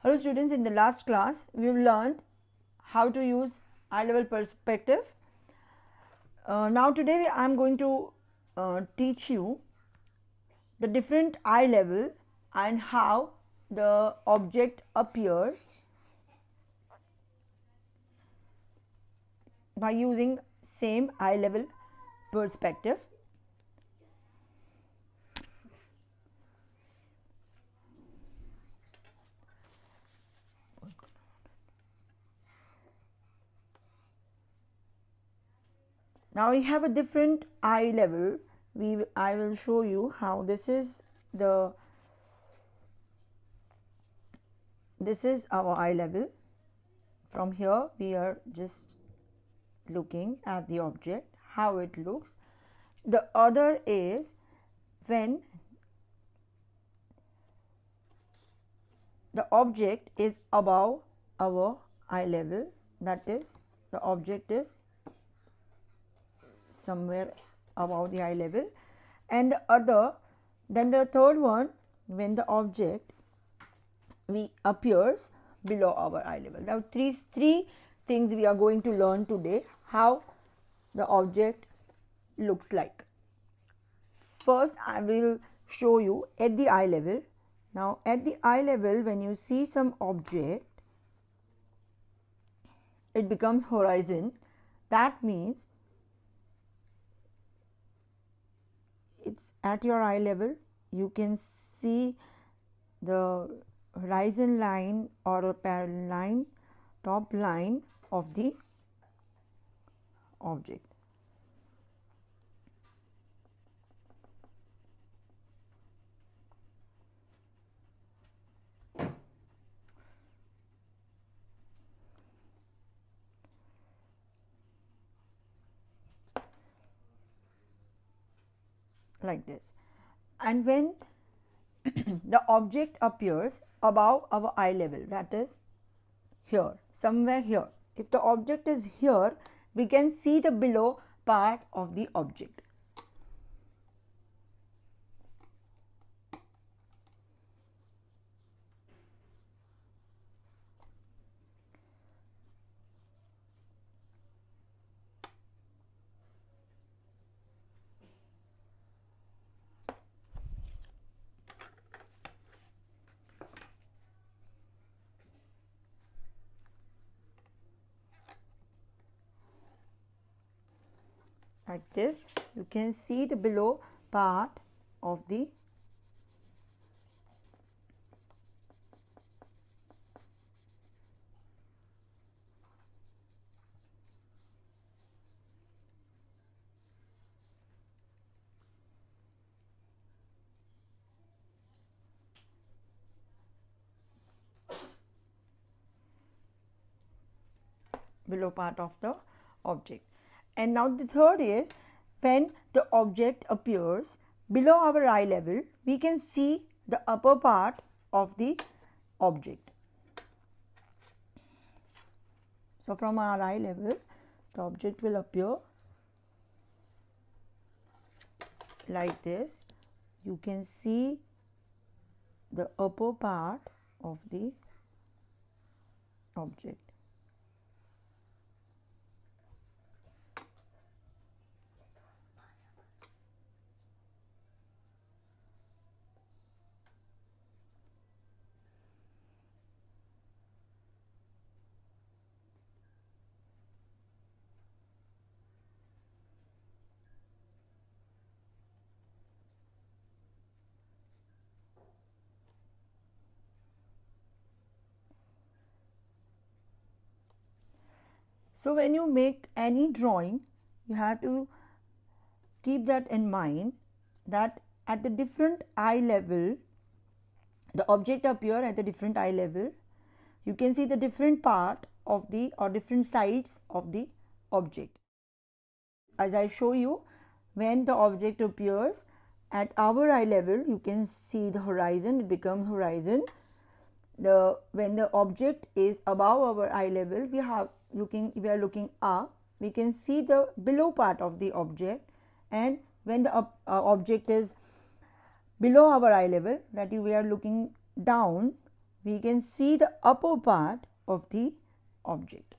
Hello students, in the last class we have learned how to use eye level perspective. Now today I am going to teach you the different eye level and how the object appear by using same eye level perspective. Now we have a different eye level. I will show you how this is our eye level. From here we are just looking at the object, how it looks. The other is when the object is above our eye level, that is the object is somewhere above the eye level, and then the third one, when the object appears below our eye level. Now three things we are going to learn today, how the object looks like. First I will show you at the eye level. Now at the eye level, when you see some object, it becomes horizon. That means it's at your eye level, you can see the horizon line or a parallel line, top line of the object. Like this. And when the object appears above our eye level, that is here, somewhere here. If the object is here, we can see the below part of the object. Like this, you can see the below part of the object. And now the third is, when the object appears below our eye level, we can see the upper part of the object. So from our eye level, the object will appear like this. You can see the upper part of the object. So when you make any drawing, you have to keep that in mind, that at the different eye level, the object appear at the different eye level. You can see the different part of the or different sides of the object. As I show you, when the object appears at our eye level, you can see the horizon, it becomes horizon. When the object is above our eye level, we are looking up, we can see the below part of the object. And when the object is below our eye level, that we are looking down, we can see the upper part of the object.